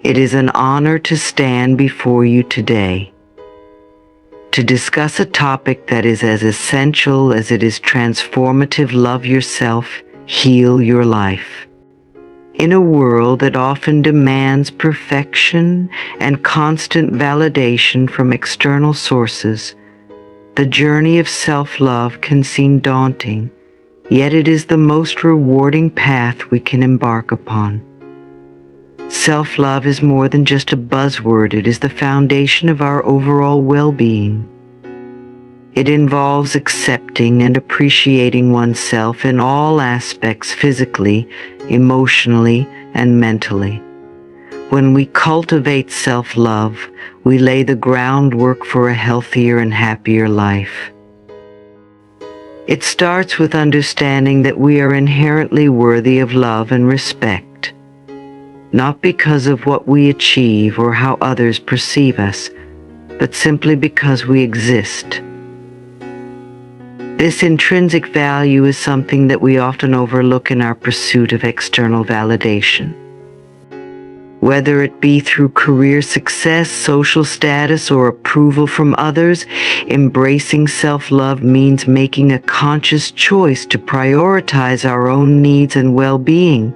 It is an honor to stand before you today to discuss a topic that is as essential as it is transformative. Love yourself, heal your life. In a world that often demands perfection and constant validation from external sources, the journey of self-love can seem daunting, yet it is the most rewarding path we can embark upon. Self-love is more than just a buzzword. It is the foundation of our overall well-being. It involves accepting and appreciating oneself in all aspects, physically, emotionally, and mentally. When we cultivate self-love, we lay the groundwork for a healthier and happier life. It starts with understanding that we are inherently worthy of love and respect, not because of what we achieve or how others perceive us, but simply because we exist. This intrinsic value is something that we often overlook in our pursuit of external validation. Whether it be through career success, social status, or approval from others, embracing self-love means making a conscious choice to prioritize our own needs and well-being.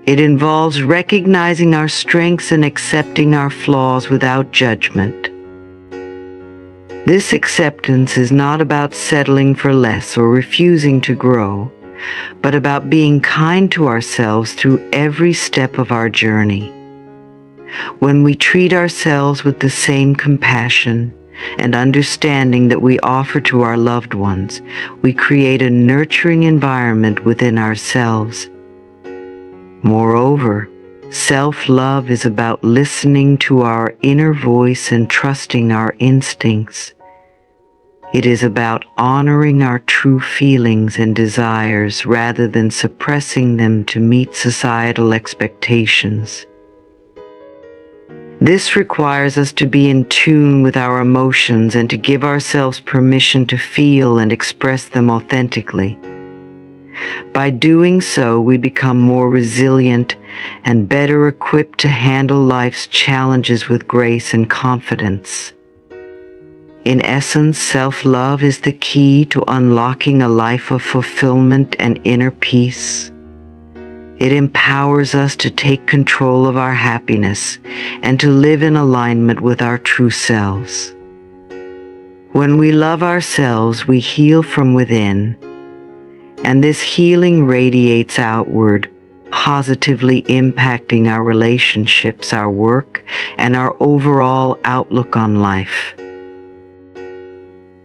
It involves recognizing our strengths and accepting our flaws without judgment. This acceptance is not about settling for less or refusing to grow, but about being kind to ourselves through every step of our journey. When we treat ourselves with the same compassion and understanding that we offer to our loved ones, we create a nurturing environment within ourselves. Moreover, self-love is about listening to our inner voice and trusting our instincts. It is about honoring our true feelings and desires rather than suppressing them to meet societal expectations. This requires us to be in tune with our emotions and to give ourselves permission to feel and express them authentically. By doing so, we become more resilient and better equipped to handle life's challenges with grace and confidence. In essence, self-love is the key to unlocking a life of fulfillment and inner peace. It empowers us to take control of our happiness and to live in alignment with our true selves. When we love ourselves, we heal from within, and this healing radiates outward, positively impacting our relationships, our work, and our overall outlook on life.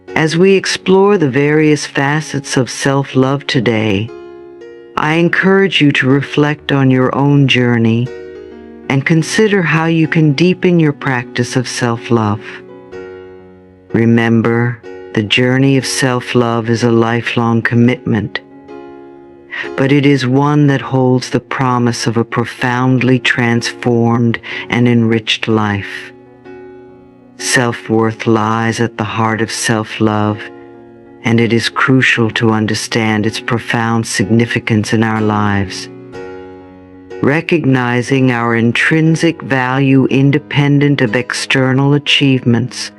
As we explore the various facets of self-love today, I encourage you to reflect on your own journey and consider how you can deepen your practice of self-love. Remember, the journey of self-love is a lifelong commitment, but it is one that holds the promise of a profoundly transformed and enriched life. Self-worth lies at the heart of self-love, and it is crucial to understand its profound significance in our lives. Recognizing our intrinsic value independent of external achievements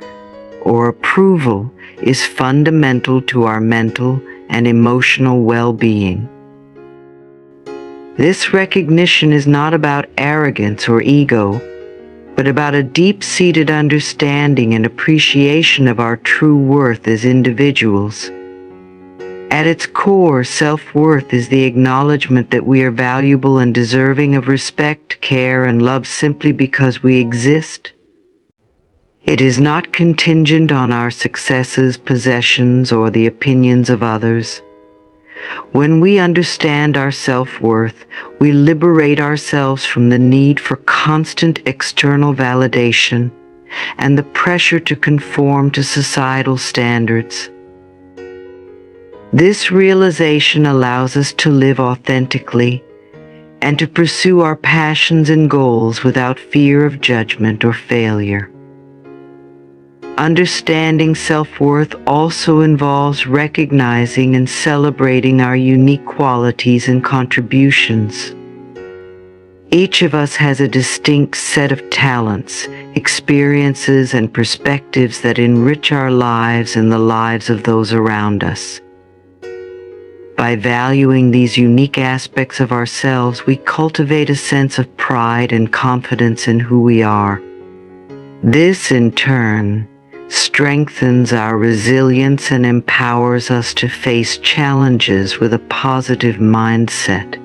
or approval is fundamental to our mental and emotional well-being. This recognition is not about arrogance or ego, but about a deep-seated understanding and appreciation of our true worth as individuals. At its core, self-worth is the acknowledgement that we are valuable and deserving of respect, care, and love simply because we exist. It is not contingent on our successes, possessions, or the opinions of others. When we understand our self-worth, we liberate ourselves from the need for constant external validation and the pressure to conform to societal standards. This realization allows us to live authentically and to pursue our passions and goals without fear of judgment or failure. Understanding self-worth also involves recognizing and celebrating our unique qualities and contributions. Each of us has a distinct set of talents, experiences, and perspectives that enrich our lives and the lives of those around us. By valuing these unique aspects of ourselves, we cultivate a sense of pride and confidence in who we are. This, in turn, strengthens our resilience and empowers us to face challenges with a positive mindset.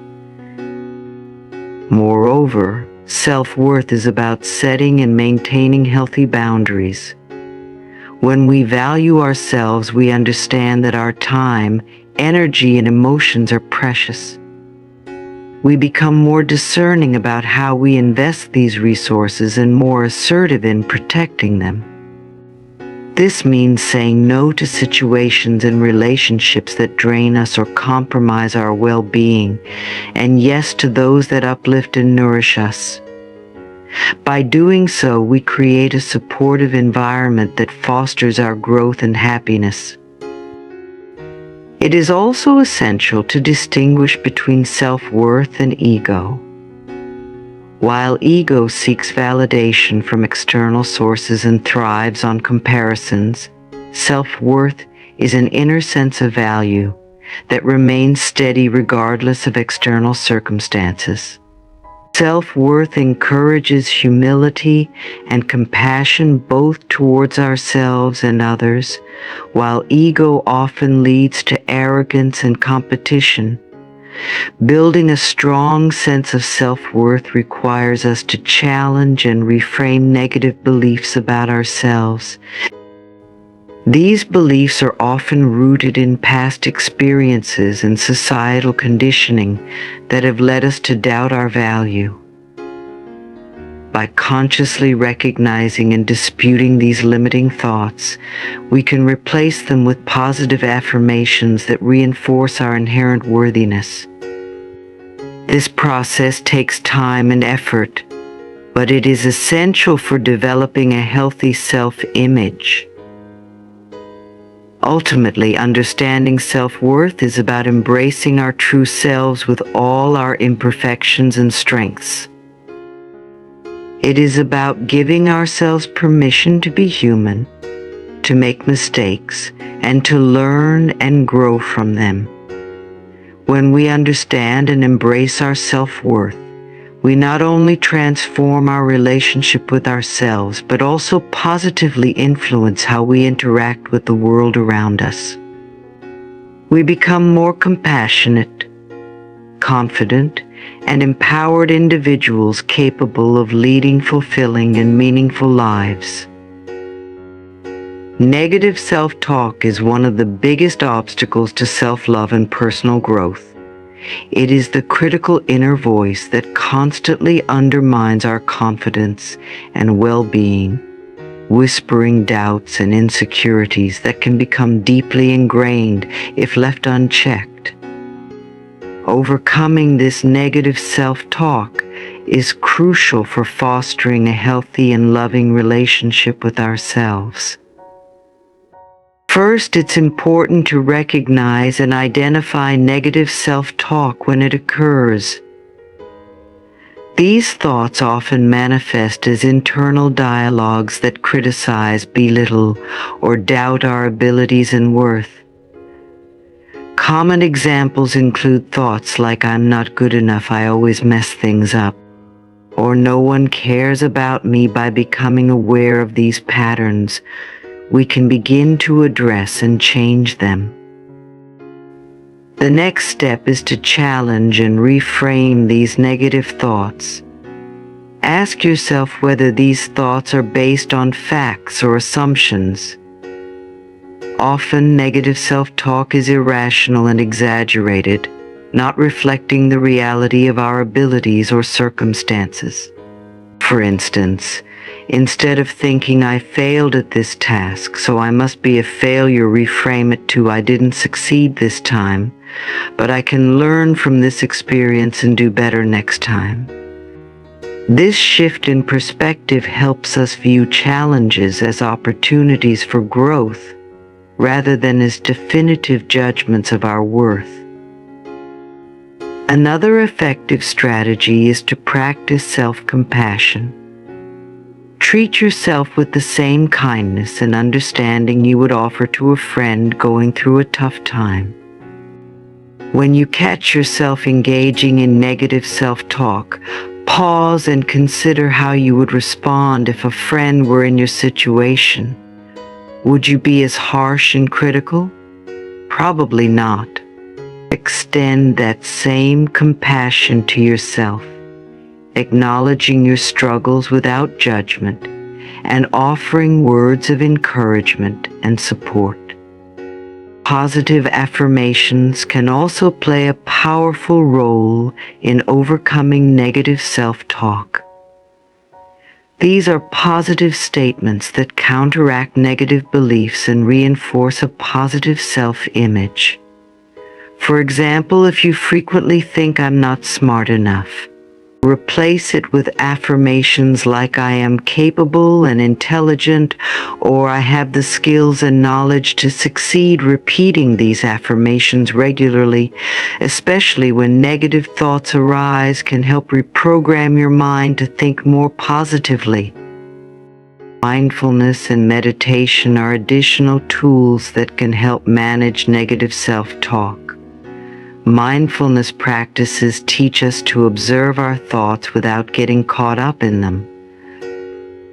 Moreover, self-worth is about setting and maintaining healthy boundaries. When we value ourselves, we understand that our time, energy, and emotions are precious. We become more discerning about how we invest these resources and more assertive in protecting them. This means saying no to situations and relationships that drain us or compromise our well-being, and yes to those that uplift and nourish us. By doing so, we create a supportive environment that fosters our growth and happiness. It is also essential to distinguish between self-worth and ego. While ego seeks validation from external sources and thrives on comparisons, self-worth is an inner sense of value that remains steady regardless of external circumstances. Self-worth encourages humility and compassion both towards ourselves and others, while ego often leads to arrogance and competition. Building a strong sense of self-worth requires us to challenge and reframe negative beliefs about ourselves. These beliefs are often rooted in past experiences and societal conditioning that have led us to doubt our value. By consciously recognizing and disputing these limiting thoughts, we can replace them with positive affirmations that reinforce our inherent worthiness. This process takes time and effort, but it is essential for developing a healthy self-image. Ultimately, understanding self-worth is about embracing our true selves with all our imperfections and strengths. It is about giving ourselves permission to be human, to make mistakes, and to learn and grow from them. When we understand and embrace our self-worth, we not only transform our relationship with ourselves, but also positively influence how we interact with the world around us. We become more compassionate, confident, and empowered individuals capable of leading fulfilling and meaningful lives. Negative self-talk is one of the biggest obstacles to self-love and personal growth. It is the critical inner voice that constantly undermines our confidence and well-being, whispering doubts and insecurities that can become deeply ingrained if left unchecked. Overcoming this negative self-talk is crucial for fostering a healthy and loving relationship with ourselves. First, it's important to recognize and identify negative self-talk when it occurs. These thoughts often manifest as internal dialogues that criticize, belittle, or doubt our abilities and worth. Common examples include thoughts like "I'm not good enough, I always mess things up," or "no one cares about me." By becoming aware of these patterns, we can begin to address and change them. The next step is to challenge and reframe these negative thoughts. Ask yourself whether these thoughts are based on facts or assumptions. Often, negative self-talk is irrational and exaggerated, not reflecting the reality of our abilities or circumstances. For instance, instead of thinking "I failed at this task, so I must be a failure," reframe it to "I didn't succeed this time, but I can learn from this experience and do better next time." This shift in perspective helps us view challenges as opportunities for growth rather than as definitive judgments of our worth. Another effective strategy is to practice self-compassion. Treat yourself with the same kindness and understanding you would offer to a friend going through a tough time. When you catch yourself engaging in negative self-talk, pause and consider how you would respond if a friend were in your situation. Would you be as harsh and critical? Probably not. Extend that same compassion to yourself, acknowledging your struggles without judgment and offering words of encouragement and support. Positive affirmations can also play a powerful role in overcoming negative self-talk. These are positive statements that counteract negative beliefs and reinforce a positive self-image. For example, if you frequently think "I'm not smart enough," replace it with affirmations like "I am capable and intelligent," or "I have the skills and knowledge to succeed." Repeating these affirmations regularly, especially when negative thoughts arise, can help reprogram your mind to think more positively. Mindfulness and meditation are additional tools that can help manage negative self-talk. Mindfulness practices teach us to observe our thoughts without getting caught up in them.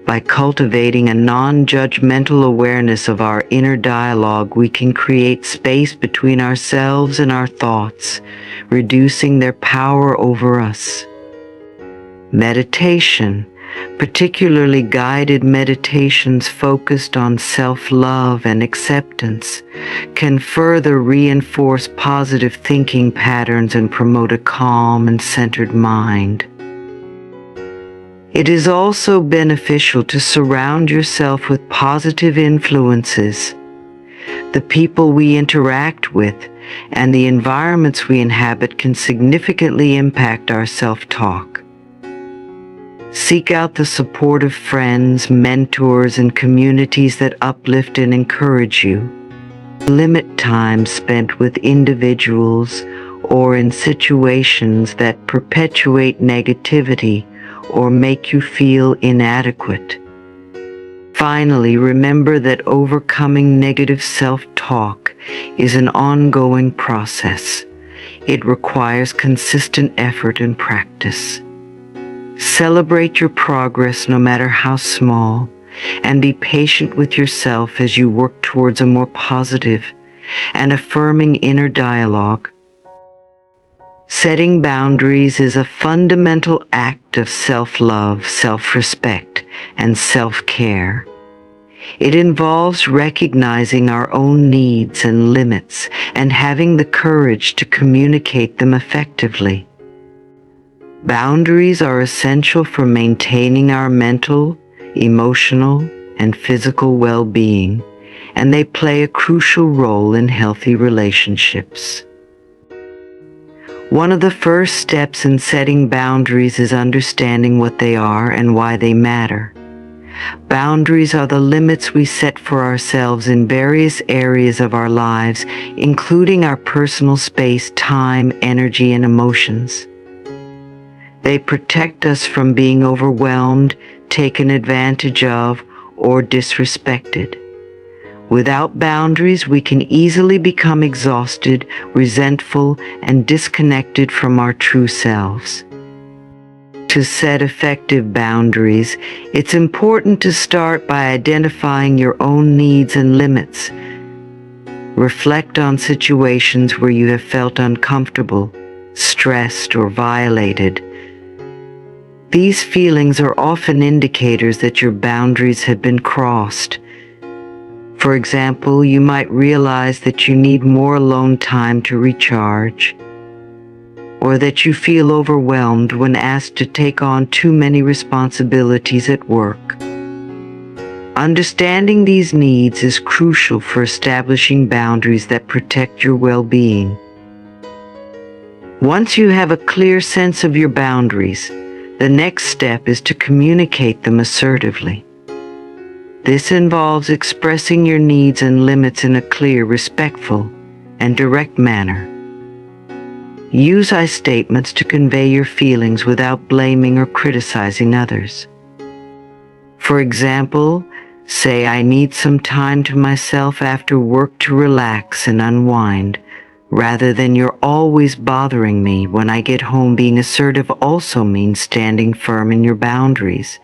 By cultivating a non-judgmental awareness of our inner dialogue, we can create space between ourselves and our thoughts, reducing their power over us. Meditation, particularly guided meditations focused on self-love and acceptance, can further reinforce positive thinking patterns and promote a calm and centered mind. It is also beneficial to surround yourself with positive influences. The people we interact with and the environments we inhabit can significantly impact our self-talk. Seek out the support of friends, mentors, and communities that uplift and encourage you. Limit time spent with individuals or in situations that perpetuate negativity or make you feel inadequate. Finally, remember that overcoming negative self-talk is an ongoing process. It requires consistent effort and practice. Celebrate your progress, no matter how small, and be patient with yourself as you work towards a more positive and affirming inner dialogue. Setting boundaries is a fundamental act of self-love, self-respect, and self-care. It involves recognizing our own needs and limits and having the courage to communicate them effectively. Boundaries are essential for maintaining our mental, emotional, and physical well-being, and they play a crucial role in healthy relationships. One of the first steps in setting boundaries is understanding what they are and why they matter. Boundaries are the limits we set for ourselves in various areas of our lives, including our personal space, time, energy, and emotions. They protect us from being overwhelmed, taken advantage of, or disrespected. Without boundaries, we can easily become exhausted, resentful, and disconnected from our true selves. To set effective boundaries, it's important to start by identifying your own needs and limits. Reflect on situations where you have felt uncomfortable, stressed, or violated. These feelings are often indicators that your boundaries have been crossed. For example, you might realize that you need more alone time to recharge, or that you feel overwhelmed when asked to take on too many responsibilities at work. Understanding these needs is crucial for establishing boundaries that protect your well-being. Once you have a clear sense of your boundaries, the next step is to communicate them assertively. This involves expressing your needs and limits in a clear, respectful, and direct manner. Use I statements to convey your feelings without blaming or criticizing others. For example, say, I need some time to myself after work to relax and unwind, rather than you're always bothering me when I get home. Being assertive also means standing firm in your boundaries